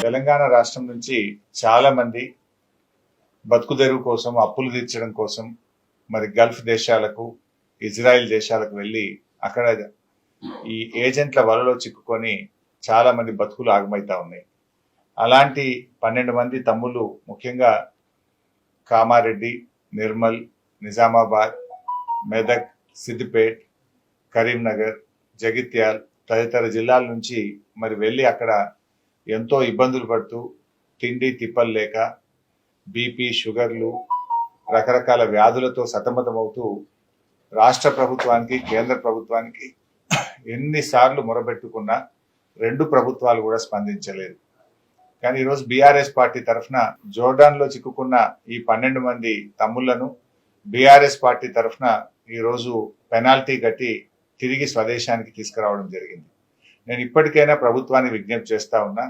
తెలంగాణ రాష్ట్రం నుంచి చాలా మంది బతుకుదెరువు కోసం, అప్పులు తీర్చడం కోసం మరి గల్ఫ్ దేశాలకు, ఇజ్రాయెల్ దేశాలకు వెళ్ళి అక్కడ ఈ ఏజెంట్ల వలలో చిక్కుకొని చాలా మంది బతుకులు ఆగమైతా ఉన్నాయి. అలాంటి 12 మంది తమ్ముళ్ళు, ముఖ్యంగా కామారెడ్డి, నిర్మల్, నిజామాబాద్, మెదక్, సిద్దిపేట్, కరీంనగర్, జగిత్యాల్ తదితర జిల్లాల నుంచి మరి వెళ్ళి అక్కడ ఎంతో ఇబ్బందులు పడుతూ తిండి తిప్పలు లేక బీపీ, షుగర్లు, రకరకాల వ్యాధులతో సతమతమవుతూ రాష్ట్ర ప్రభుత్వానికి, కేంద్ర ప్రభుత్వానికి ఎన్నిసార్లు మొరబెట్టుకున్నా 2 ప్రభుత్వాలు కూడా స్పందించలేదు. కానీ ఈరోజు బీఆర్ఎస్ పార్టీ తరఫున జోర్డాన్లో చిక్కుకున్న ఈ 12 మంది తమ్ముళ్లను బీఆర్ఎస్ పార్టీ తరఫున ఈరోజు పెనాల్టీ కట్టి తిరిగి స్వదేశానికి తీసుకురావడం జరిగింది. నేను ఇప్పటికైనా ప్రభుత్వాన్ని విజ్ఞప్తి చేస్తా ఉన్నా,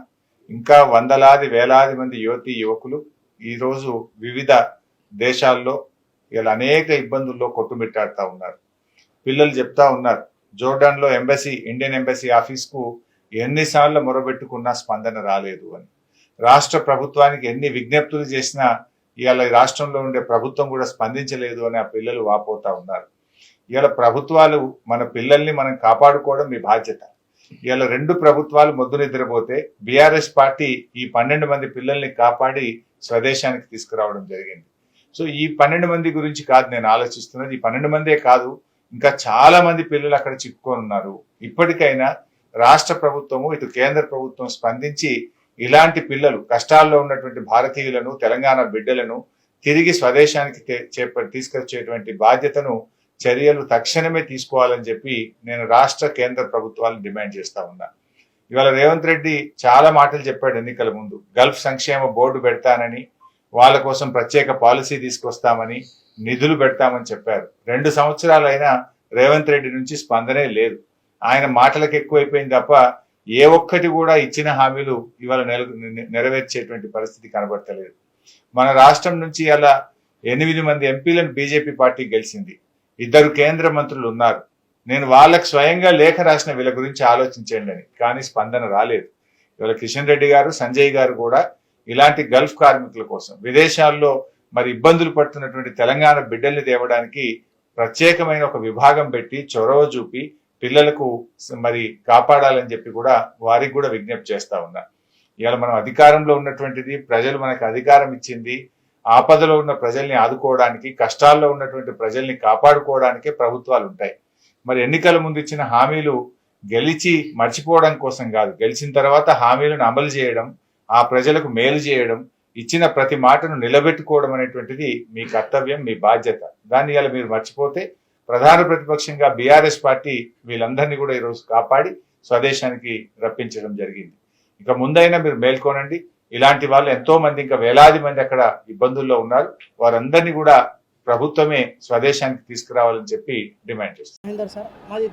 ఇంకా వందలాది వేలాది మంది యువతీ యువకులు ఈరోజు వివిధ దేశాల్లో ఇలా అనేక ఇబ్బందుల్లో కొట్టుమిట్టాడుతూ ఉన్నారు. పిల్లలు చెప్తా ఉన్నారు, జోర్డాన్లో ఎంబసీ, ఇండియన్ ఎంబసీ ఆఫీస్కు ఎన్నిసార్లు మొరబెట్టుకున్నా స్పందన రాలేదు అని. రాష్ట్ర ప్రభుత్వానికి ఎన్ని విజ్ఞప్తులు చేసినా ఇవాళ రాష్ట్రంలో ఉండే ప్రభుత్వం కూడా స్పందించలేదు అని ఆ పిల్లలు వాపోతా ఉన్నారు. ఇవాళ ప్రభుత్వాలు మన పిల్లల్ని మనం కాపాడుకోవడం మీ బాధ్యత. ఇవాళ 2 ప్రభుత్వాలు మొద్దు నిద్రపోతే బీఆర్ఎస్ పార్టీ ఈ 12 మంది పిల్లల్ని కాపాడి స్వదేశానికి తీసుకురావడం జరిగింది. సో ఈ 12 మంది గురించి కాదు నేను ఆలోచిస్తున్నది, ఈ 12 మందే కాదు, ఇంకా చాలా మంది పిల్లలు అక్కడ చిక్కుకొని ఉన్నారు. ఇప్పటికైనా రాష్ట్ర ప్రభుత్వము, ఇటు కేంద్ర ప్రభుత్వం స్పందించి ఇలాంటి పిల్లలు, కష్టాల్లో ఉన్నటువంటి భారతీయులను, తెలంగాణ బిడ్డలను తిరిగి స్వదేశానికి తీసుకొచ్చేటువంటి బాధ్యతను, చర్యలు తక్షణమే తీసుకోవాలని చెప్పి నేను రాష్ట్ర కేంద్ర ప్రభుత్వాలను డిమాండ్ చేస్తా ఉన్నా. ఇవాళ రేవంత్ రెడ్డి చాలా మాటలు చెప్పాడు ఎన్నికల ముందు. గల్ఫ్ సంక్షేమ బోర్డు పెడతానని, వాళ్ళ కోసం ప్రత్యేక పాలసీ తీసుకొస్తామని, నిధులు పెడతామని చెప్పారు. 2 సంవత్సరాలైనా రేవంత్ రెడ్డి నుంచి స్పందనే లేదు. ఆయన మాటలకు ఎక్కువైపోయింది తప్ప ఏ ఒక్కటి కూడా ఇచ్చిన హామీలు ఇవాళ నెరవేర్చేటువంటి పరిస్థితి కనబడతలేదు. మన రాష్ట్రం నుంచి అలా 8 మంది ఎంపీలను బీజేపీ పార్టీ గెలిచింది. 2 కేంద్ర మంత్రులు ఉన్నారు. నేను వాళ్ళకు స్వయంగా లేఖ రాసిన వీళ్ళ గురించి ఆలోచించండి అని, కానీ స్పందన రాలేదు. ఇవాళ కిషన్ రెడ్డి గారు, సంజయ్ గారు కూడా ఇలాంటి గల్ఫ్ కార్మికుల కోసం, విదేశాల్లో మరి ఇబ్బందులు పడుతున్నటువంటి తెలంగాణ బిడ్డల్ని తేవడానికి ప్రత్యేకమైన ఒక విభాగం పెట్టి చొరవ చూపి పిల్లలకు మరి కాపాడాలని చెప్పి కూడా వారికి కూడా విజ్ఞప్తి చేస్తా ఉన్నా. ఇవాళ మనం అధికారంలో ఉన్నటువంటిది, ప్రజలు మనకు అధికారం ఇచ్చింది, ఆపదలో ఉన్న ప్రజల్ని ఆదుకోవడానికి, కష్టాల్లో ఉన్నటువంటి ప్రజల్ని కాపాడుకోవడానికే ప్రభుత్వాలు ఉంటాయి. మరి ఎన్నికల ముందు ఇచ్చిన హామీలు గెలిచి మర్చిపోవడం కోసం కాదు, గెలిచిన తర్వాత హామీలను అమలు చేయడం, ఆ ప్రజలకు మేలు చేయడం, ఇచ్చిన ప్రతి మాటను నిలబెట్టుకోవడం అనేటువంటిది మీ కర్తవ్యం, మీ బాధ్యత. దాన్ని ఇలా మీరు మర్చిపోతే ప్రధాన ప్రతిపక్షంగా బీఆర్ఎస్ పార్టీ వీళ్ళందరినీ కూడా ఈరోజు కాపాడి స్వదేశానికి రప్పించడం జరిగింది. ఇక ముందైనా మీరు మేల్కోనండి. ఇలాంటి వాళ్ళు ఎంతో మంది, ఇంకా వేలాది మంది అక్కడ ఇబ్బందుల్లో ఉన్నారు. వారందరినీ కూడా ప్రభుత్వమే స్వదేశానికి తీసుకురావాలని చెప్పి డిమాండ్ చేస్తాం. సార్ మాది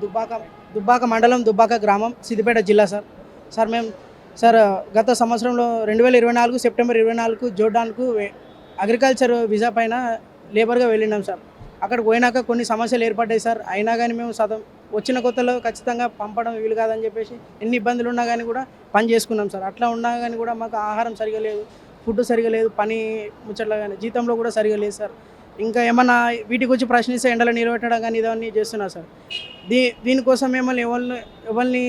దుబ్బాక మండలం, దుబ్బాక గ్రామం, సిద్దిపేట జిల్లా. సార్ మేము గత సంవత్సరంలో 2024 సెప్టెంబర్ 24 జోర్డాన్కు అగ్రికల్చర్ వీసా పైన లేబర్గా వెళ్ళినాం సార్. అక్కడికి పోయినాక కొన్ని సమస్యలు ఏర్పడ్డాయి సార్. అయినా కానీ మేము వచ్చిన కొత్తలో ఖచ్చితంగా పంపడం వీలు కాదని చెప్పేసి ఎన్ని ఇబ్బందులు ఉన్నా కానీ కూడా పని చేసుకున్నాం సార్. అట్లా ఉన్నా కానీ కూడా మాకు ఆహారం సరిగా లేదు, ఫుడ్ సరిగా లేదు, పని ముచ్చట్లా కానీ జీతంలో కూడా సరిగా లేదు సార్. ఇంకా ఏమన్నా వీటి గురించి ప్రశ్నిస్తే ఎండలో నిలబెట్టడం కానీ ఇవన్నీ చేస్తున్నా సార్. దీనికోసం మిమ్మల్ని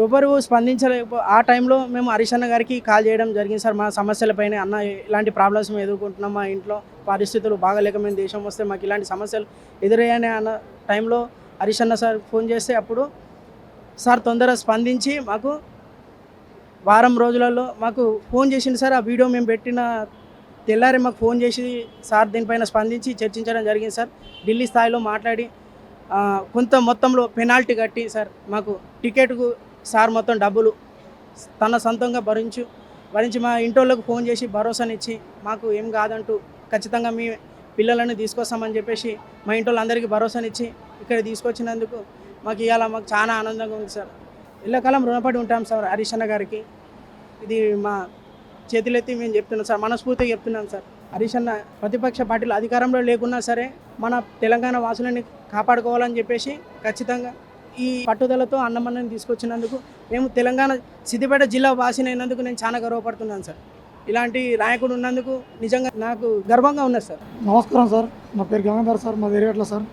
ఎవరు స్పందించలేకపో ఆ టైంలో మేము హరీష్ అన్న గారికి కాల్ చేయడం జరిగింది సార్. మా సమస్యలపైన, అన్న ఇలాంటి ప్రాబ్లమ్స్ మేము ఎదుర్కొంటున్నాం, మా ఇంట్లో పరిస్థితులు బాగాలేక మేము దేశం వస్తే మాకు ఇలాంటి సమస్యలు ఎదురయ్యాయని అన్న టైంలో హరీష్ అన్న సార్ ఫోన్ చేస్తే అప్పుడు సార్ తొందరగా స్పందించి మాకు వారం రోజులలో మాకు ఫోన్ చేసింది సార్. ఆ వీడియో మేము పెట్టిన తెల్లారి మాకు ఫోన్ చేసి సార్ దీనిపైన స్పందించి చర్చించడం జరిగింది సార్. ఢిల్లీ స్థాయిలో మాట్లాడి కొంత మొత్తంలో పెనాల్టీ కట్టి సార్ మాకు టికెట్కు సార్ మొత్తం డబ్బులు తన సొంతంగా భరించి మా ఇంటోళ్ళకు ఫోన్ చేసి భరోసానిచ్చి మాకు ఏం కాదంటూ ఖచ్చితంగా మీ పిల్లలను తీసుకొస్తామని చెప్పేసి మా ఇంటోళ్ళందరికీ భరోసానిచ్చి ఇక్కడ తీసుకొచ్చినందుకు ఇవాళ మాకు చాలా ఆనందంగా ఉంది సార్. ఎల్లకాలం రుణపడి ఉంటాం సార్ హరీష్ అన్న గారికి. ఇది మా చేతులెత్తి మేము చెప్తున్నాం సార్, మనస్ఫూర్తిగా చెప్తున్నాం సార్. హరీష్ అన్న ప్రతిపక్ష పార్టీలు అధికారంలో లేకున్నా సరే మన తెలంగాణ వాసులని కాపాడుకోవాలని చెప్పేసి ఖచ్చితంగా ఈ పట్టుదలతో అన్నమన్నని తీసుకొచ్చినందుకు మేము తెలంగాణ సిద్దిపేట జిల్లా వాసినైనందుకు నేను చాలా గర్వపడుతున్నాను సార్. ఇలాంటి నాయకుడు ఉన్నందుకు నిజంగా నాకు గర్వంగా ఉన్నది సార్. నమస్కారం సార్, నా పేరు గంగాధర్ సార్, మాది ఏరియట్ల సార్,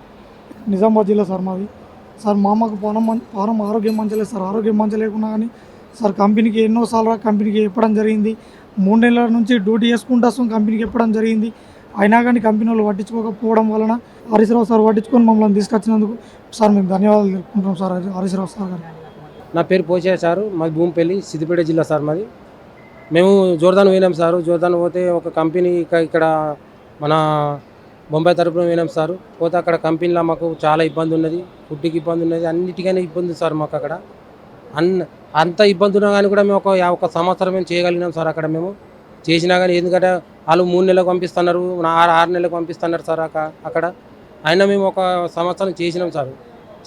నిజామాబాద్ జిల్లా సార్ మాది. సార్ మా అమ్మకు పానం ఆరోగ్యం మంచలేదు సార్. ఆరోగ్యం మంచి లేకున్నా కానీ సార్ కంపెనీకి ఎన్నోసార్లు కంపెనీకి చెప్పడం జరిగింది. 3 నెలల నుంచి డ్యూటీ చేసుకుంటూ వస్తాం, కంపెనీకి చెప్పడం జరిగింది. అయినా కానీ కంపెనీ వాళ్ళు పట్టించుకోకపోవడం వలన హరీశ్రావు సార్ పట్టించుకొని మమ్మల్ని తీసుకొచ్చినందుకు సార్ మేము ధన్యవాదాలు తెలుపుకుంటాం సార్ హరీశ్రావు సార్ గారు. నా పేరు పోచే సారు, మాది భూమిపల్లి, సిద్దిపేట జిల్లా సార్ మాది. మేము జోర్దాన్ పోయినాం సారు. జోర్దాన్ పోతే ఒక కంపెనీ ఇక్కడ మన బొంబాయి తరపున పోయినాం సారు. పోతే అక్కడ కంపెనీలో మాకు చాలా ఇబ్బంది ఉన్నది, ఫుడ్కి ఇబ్బంది ఉన్నది, అన్నిటికైనా ఇబ్బంది సార్ మాకు అక్కడ. అంత ఇబ్బంది ఉన్నా కానీ కూడా మేము ఒక సంవత్సరం మేము చేయగలిగినాం సార్. అక్కడ మేము చేసినా కానీ ఎందుకంటే వాళ్ళు 3 నెలలకు పంపిస్తున్నారు, 6 నెలలకు పంపిస్తున్నారు సార్ అక్కడ. అయినా మేము ఒక సంవత్సరం చేసినాం సార్.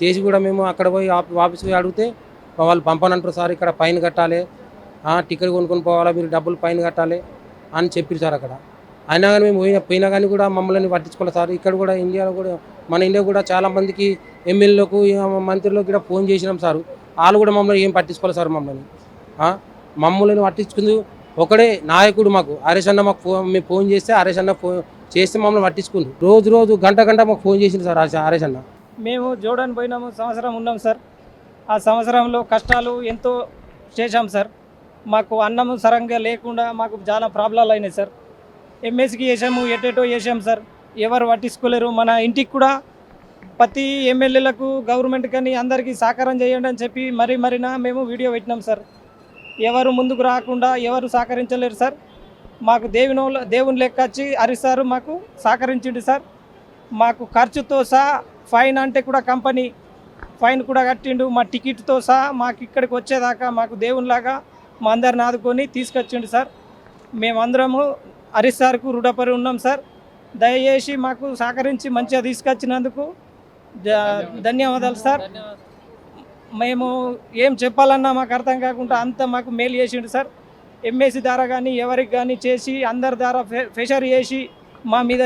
చేసి కూడా మేము అక్కడ పోయి ఆఫీస్కి పోయి అడిగితే వాళ్ళు పంపనంటారు సార్. ఇక్కడ ఫైన్ కట్టాలి, టికెట్ కొనుక్కొని పోవాలా, మీరు డబ్బులు ఫైన్ కట్టాలి అని చెప్పారు సార్ అక్కడ. అయినా కానీ మేము పోయినా కానీ కూడా మమ్మల్ని పట్టించుకోవాలి సార్. ఇక్కడ కూడా ఇండియాలో కూడా మన ఇండియా కూడా చాలామందికి ఎమ్మెల్యేలకు మంత్రులకు కూడా ఫోన్ చేసినాం సార్. వాళ్ళు కూడా మమ్మల్ని ఏం పట్టించుకోవాలి సార్. మమ్మల్ని పట్టించుకుంది ఒకడే నాయకుడు మాకు, హరీష్ అన్న. మాకు మేము ఫోన్ చేస్తే హరీష్ అన్న ఫోన్ చేస్తే మమ్మల్ని పట్టించుకుంది. రోజు గంట మాకు ఫోన్ చేసింది సార్ హరీష్ అన్న. మేము జోర్డాన్ పోయినాము, సంవత్సరం ఉన్నాం సార్. ఆ సంవత్సరంలో కష్టాలు ఎంతో చేశాం సార్. మాకు అన్నము సరంగా లేకుండా మాకు చాలా ప్రాబ్లాలు అయినాయి సార్. ఎంఎస్కి చేసాము, ఎటేటో చేసాం సార్. ఎవరు పట్టించుకోలేరు. మన ఇంటికి కూడా ప్రతి ఎమ్మెల్యేలకు గవర్నమెంట్ కానీ అందరికీ సహకారం చేయండి అని చెప్పి మరినా మేము వీడియో పెట్టినాం సార్. ఎవరు ముందుకు రాకుండా ఎవరు సహకరించలేరు సార్. మాకు దేవుని లెక్క వచ్చి హరీష్ సారు మాకు సహకరించిండు సార్. మాకు ఖర్చుతో సహా ఫైన్ అంటే కూడా కంపెనీ ఫైన్ కూడా కట్టిండు. మా టికెట్తో సహా మాకు ఇక్కడికి వచ్చేదాకా మాకు దేవునిలాగా మా అందరిని ఆదుకొని తీసుకొచ్చిండు సార్. మేమందరము హరీష్ సార్కు రుణపడి ఉన్నాం సార్. దయచేసి మాకు సహకరించి మంచిగా తీసుకొచ్చినందుకు ధన్యవాదాలు సార్. మేము ఏం చెప్పాలన్నా మాకు అర్థం కాకుండా అంత మాకు మేలు చేసిండు సార్. ఎంఎస్సి ద్వారా కానీ ఎవరికి కానీ చేసి అందరి ద్వారా ప్రెషర్ చేసి మా మీద